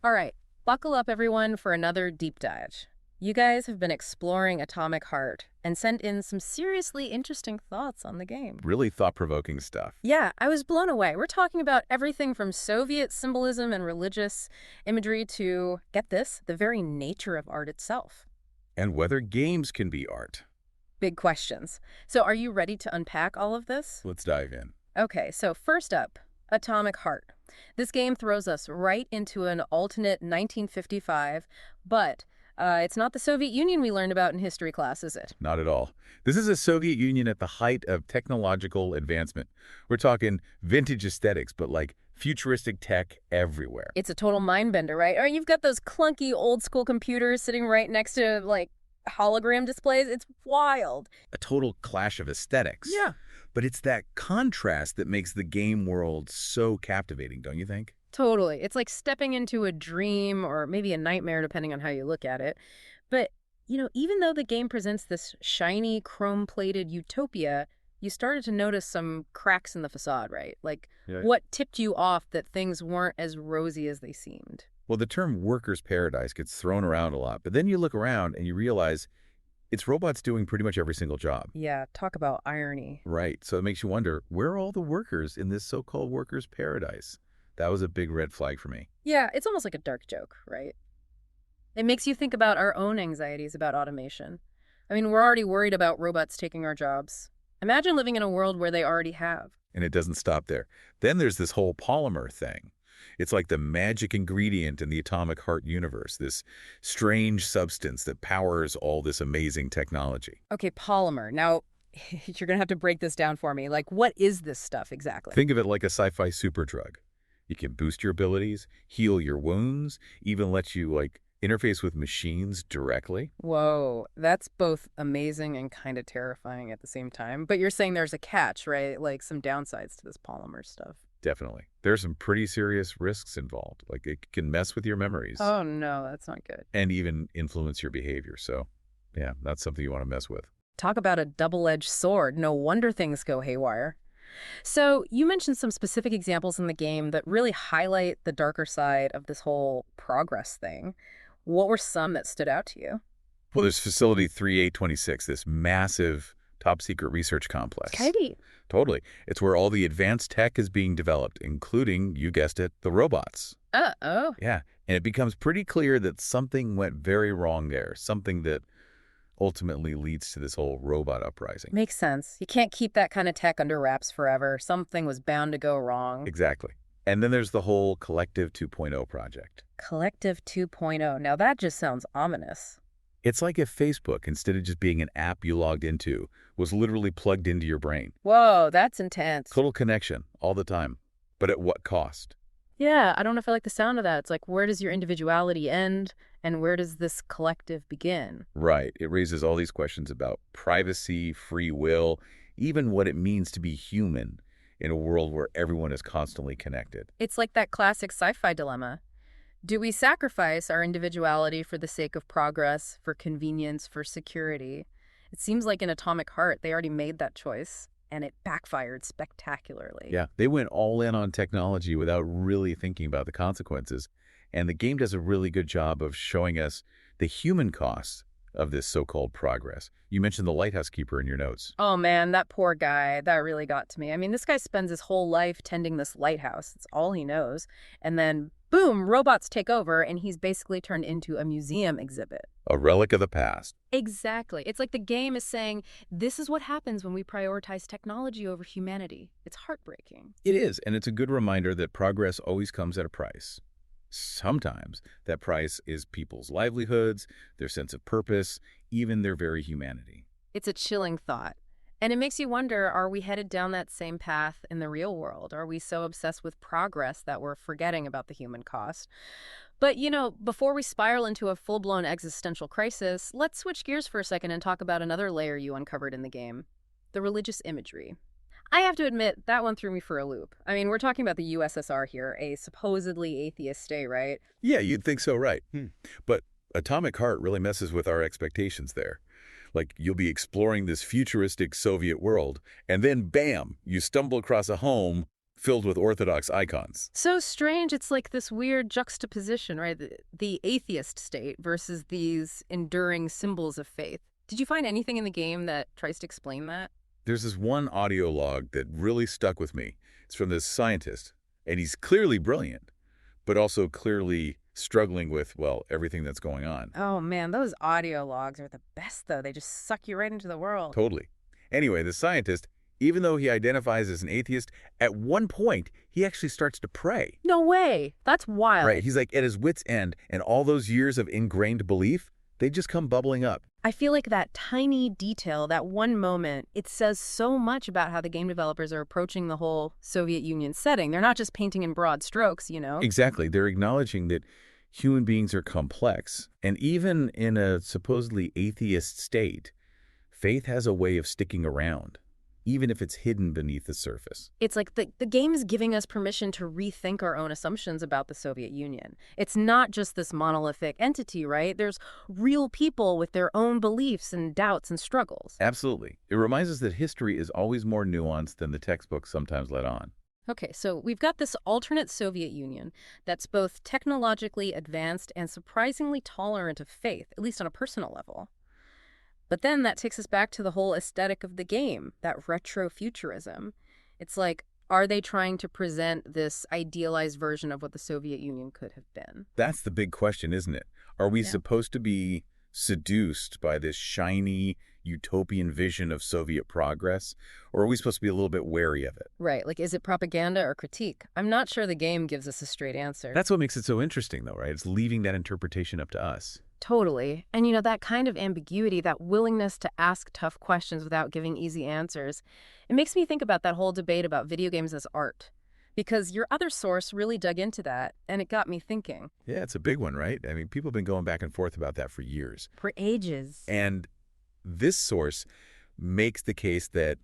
All right, buckle up, everyone, for another deep dive. You guys have been exploring Atomic Heart and sent in some seriously interesting thoughts on the game. Really thought-provoking stuff. Yeah, I was blown away. We're talking about everything from Soviet symbolism and religious imagery to, get this, the very nature of art itself. And whether games can be art. Big questions. So, are you ready to unpack all of this? Let's dive in. Okay, so first up, Atomic Heart. This game throws us right into an alternate 1955, but it's not the Soviet Union we learned about in history class, is it? Not at all. This is a Soviet Union at the height of technological advancement. We're talking vintage aesthetics, but like futuristic tech everywhere. It's a total mind bender, right? Or you've got those clunky old school computers sitting right next to, like, hologram displays. It's wild. A total clash of aesthetics. Yeah. But it's that contrast that makes the game world so captivating, don't you think? Totally. It's like stepping into a dream or maybe a nightmare, depending on how you look at it. But, even though the game presents this shiny, chrome plated utopia, you started to notice some cracks in the facade, right? Like, Yeah. what tipped you off that things weren't as rosy as they seemed? Well, the term worker's paradise gets thrown around a lot, but then you look around and you realize it's robots doing pretty much every single job. Yeah, talk about irony. Right. So it makes you wonder, where are all the workers in this so-called workers' paradise? That was a big red flag for me. Yeah, it's almost like a dark joke, right? It makes you think about our own anxieties about automation. I mean, we're already worried about robots taking our jobs. Imagine living in a world where they already have. And it doesn't stop there. Then there's this whole polymer thing. It's like the magic ingredient in the atomic heart universe, this strange substance that powers all this amazing technology. Okay, polymer. Now, you're going to have to break this down for me. Like, what is this stuff exactly? Think of it like a sci-fi superdrug. It can boost your abilities, heal your wounds, even let you, interface with machines directly. Whoa, that's both amazing and kind of terrifying at the same time. But you're saying there's a catch, right? Like some downsides to this polymer stuff. Definitely. There's some pretty serious risks involved. Like it can mess with your memories Oh, no, that's not good. and even influence your behavior. So, yeah, that's something you want to mess with. Talk about a double-edged sword. No wonder things go haywire. So, you mentioned some specific examples in the game that really highlight the darker side of this whole progress thing. What were some that stood out to you? Well, there's Facility 3826, this massive top secret research complex. Katie. Totally. It's where all the advanced tech is being developed, including, you guessed it, the robots. Uh-oh. Yeah. And it becomes pretty clear that something went very wrong there, something that ultimately leads to this whole robot uprising. Makes sense. You can't keep that kind of tech under wraps forever. Something was bound to go wrong. Exactly. And then there's the whole Collective 2.0 project. Collective 2.0. Now that just sounds ominous. It's like if Facebook, instead of just being an app you logged into, was literally plugged into your brain. Whoa, that's intense. Total connection, all the time. But at what cost? Yeah, I don't know if I like the sound of that. It's like, where does your individuality end and where does this collective begin? Right. It raises all these questions about privacy, free will, even what it means to be human in a world where everyone is constantly connected. It's like that classic sci-fi dilemma. Do we sacrifice our individuality for the sake of progress, for convenience, for security? It seems like in Atomic Heart, they already made that choice, and it backfired spectacularly. Yeah, they went all in on technology without really thinking about the consequences. And the game does a really good job of showing us the human costs of this so-called progress. You mentioned the lighthouse keeper in your notes. Oh man, that poor guy. That really got to me. I mean, this guy spends his whole life tending this lighthouse. It's all he knows. And then, boom, robots take over, and he's basically turned into a museum exhibit. A relic of the past. Exactly. It's like the game is saying, this is what happens when we prioritize technology over humanity. It's heartbreaking. It is, and it's a good reminder that progress always comes at a price. Sometimes that price is people's livelihoods, their sense of purpose, even their very humanity. It's a chilling thought. And it makes you wonder, are we headed down that same path in the real world? Are we so obsessed with progress that we're forgetting about the human cost? But, before we spiral into a full-blown existential crisis, let's switch gears for a second and talk about another layer you uncovered in the game, the religious imagery. I have to admit, that one threw me for a loop. I mean, we're talking about the USSR here, a supposedly atheist state, right? Yeah, you'd think so, right. But Atomic Heart really messes with our expectations there. Like, you'll be exploring this futuristic Soviet world, and then bam, you stumble across a home filled with orthodox icons. So strange. It's like this weird juxtaposition, right? The atheist state versus these enduring symbols of faith. Did you find anything in the game that tries to explain that? There's this one audio log that really stuck with me. It's from this scientist, and he's clearly brilliant, but also clearly struggling with, well, everything that's going on. Oh man, those audio logs are the best though. They just suck you right into the world. Totally. Anyway, the scientist, even though he identifies as an atheist, at one point, he actually starts to pray. No way. That's wild. Right. He's like at his wit's end, and all those years of ingrained belief, they just come bubbling up. I feel like that tiny detail, that one moment, it says so much about how the game developers are approaching the whole Soviet Union setting. They're not just painting in broad strokes, you know? Exactly. They're acknowledging that human beings are complex, and even in a supposedly atheist state, faith has a way of sticking around, even if it's hidden beneath the surface. It's like the game is giving us permission to rethink our own assumptions about the Soviet Union. It's not just this monolithic entity, right? There's real people with their own beliefs and doubts and struggles. Absolutely. It reminds us that history is always more nuanced than the textbooks sometimes let on. Okay, so we've got this alternate Soviet Union that's both technologically advanced and surprisingly tolerant of faith, at least on a personal level. But then that takes us back to the whole aesthetic of the game, that retrofuturism. It's like, are they trying to present this idealized version of what the Soviet Union could have been? That's the big question, isn't it? Are we Yeah. supposed to be seduced by this shiny, utopian vision of Soviet progress, or are we supposed to be a little bit wary of it? Right, like is it propaganda or critique? I'm not sure the game gives us a straight answer. That's what makes it so interesting, though, right? It's leaving that interpretation up to us. Totally. And you know, that kind of ambiguity, that willingness to ask tough questions without giving easy answers, it makes me think about that whole debate about video games as art. Because your other source really dug into that, and it got me thinking. Yeah, it's a big one, right? I mean, people have been going back and forth about that for years. For ages. And this source makes the case that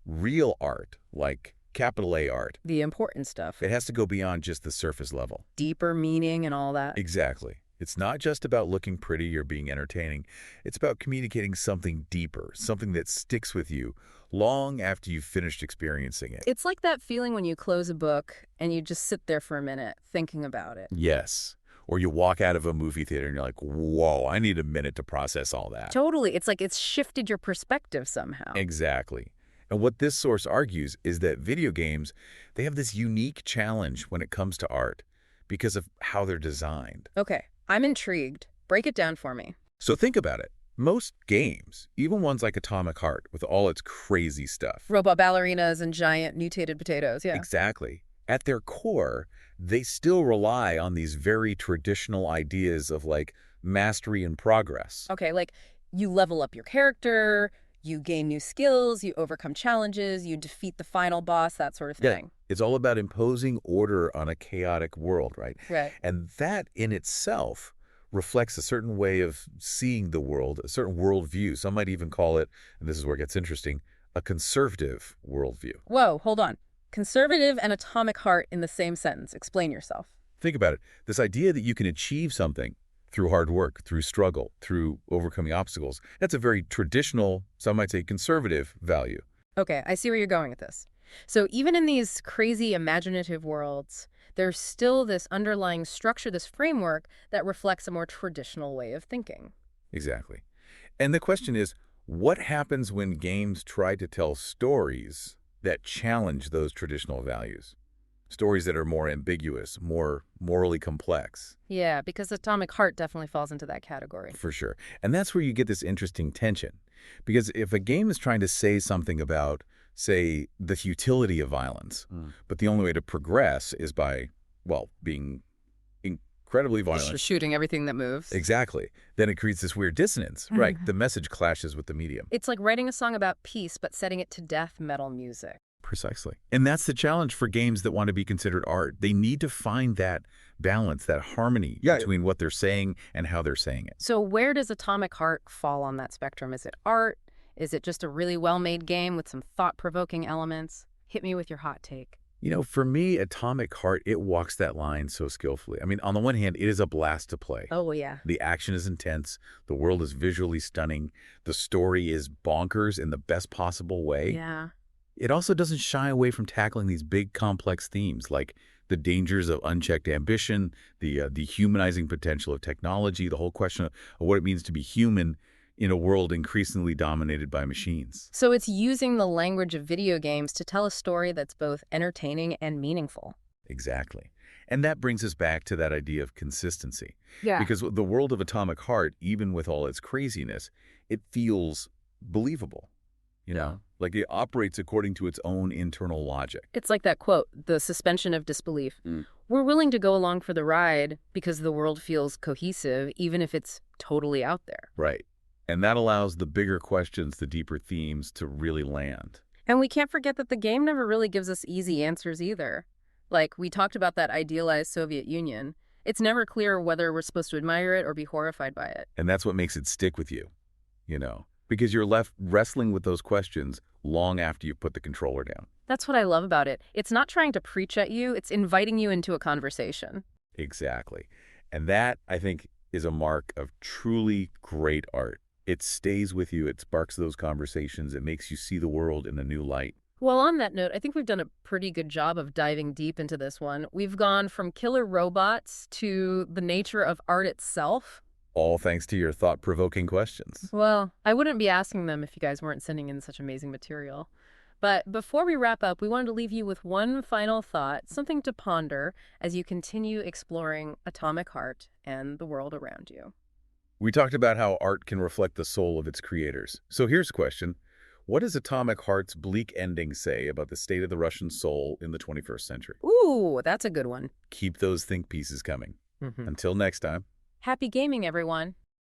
real art, like capital A art, The important stuff. it has to go beyond just the surface level. Deeper meaning and all that. Exactly. It's not just about looking pretty or being entertaining. It's about communicating something deeper, something that sticks with you long after you've finished experiencing it. It's like that feeling when you close a book and you just sit there for a minute thinking about it. Yes. Or you walk out of a movie theater and you're like, whoa, I need a minute to process all that. Totally. It's like it's shifted your perspective somehow. Exactly. And what this source argues is that video games, they have this unique challenge when it comes to art because of how they're designed. Okay, I'm intrigued. Break it down for me. So think about it. Most games, even ones like Atomic Heart with all its crazy stuff. Robot ballerinas and giant mutated potatoes, yeah. Exactly. At their core, they still rely on these very traditional ideas of like mastery and progress. Okay, like you level up your character, you gain new skills, you overcome challenges, you defeat the final boss, that sort of Yeah. thing. It's all about imposing order on a chaotic world, right? Right. And that in itself reflects a certain way of seeing the world, a certain worldview. Some might even call it, and this is where it gets interesting, a conservative worldview. Whoa, hold on. Conservative and Atomic Heart in the same sentence. Explain yourself. Think about it. This idea that you can achieve something through hard work, through struggle, through overcoming obstacles, that's a very traditional, some might say conservative value. Okay, I see where you're going with this. So even in these crazy imaginative worlds, there's still this underlying structure, this framework that reflects a more traditional way of thinking. Exactly. And the question is, what happens when games try to tell stories that challenge those traditional values? Stories that are more ambiguous, more morally complex. Yeah, because Atomic Heart definitely falls into that category. For sure. And that's where you get this interesting tension. Because if a game is trying to say something about, say, the futility of violence, but the only way to progress is by, well, being incredibly violent. Shooting everything that moves. Exactly. Then it creates this weird dissonance. Right. The message clashes with the medium. It's like writing a song about peace, but setting it to death metal music. Precisely. And that's the challenge for games that want to be considered art. They need to find that balance, that harmony between what they're saying and how they're saying it. So where does Atomic Heart fall on that spectrum? Is it art? Is it just a really well-made game with some thought-provoking elements? Hit me with your hot take. You know, for me, Atomic Heart, it walks that line so skillfully. I mean, on the one hand, it is a blast to play. Oh, yeah. The action is intense. The world is visually stunning. The story is bonkers in the best possible way. Yeah. It also doesn't shy away from tackling these big, complex themes like the dangers of unchecked ambition, the dehumanizing potential of technology, the whole question of what it means to be human in a world increasingly dominated by machines. So it's using the language of video games to tell a story that's both entertaining and meaningful. Exactly. And that brings us back to that idea of consistency. Yeah. Because the world of Atomic Heart, even with all its craziness, it feels believable. Like it operates according to its own internal logic. It's like that quote, the suspension of disbelief. Mm. We're willing to go along for the ride because the world feels cohesive, even if it's totally out there. Right. And that allows the bigger questions, the deeper themes to really land. And we can't forget that the game never really gives us easy answers either. Like, we talked about that idealized Soviet Union. It's never clear whether we're supposed to admire it or be horrified by it. And that's what makes it stick with you, because you're left wrestling with those questions long after you've put the controller down. That's what I love about it. It's not trying to preach at you, it's inviting you into a conversation. Exactly. And that, I think, is a mark of truly great art. It stays with you. It sparks those conversations. It makes you see the world in a new light. Well, on that note, I think we've done a pretty good job of diving deep into this one. We've gone from killer robots to the nature of art itself. All thanks to your thought-provoking questions. Well, I wouldn't be asking them if you guys weren't sending in such amazing material. But before we wrap up, we wanted to leave you with one final thought, something to ponder as you continue exploring Atomic Heart and the world around you. We talked about how art can reflect the soul of its creators. So here's a question. What does Atomic Heart's bleak ending say about the state of the Russian soul in the 21st century? Ooh, that's a good one. Keep those think pieces coming. Until next time. Happy gaming, everyone.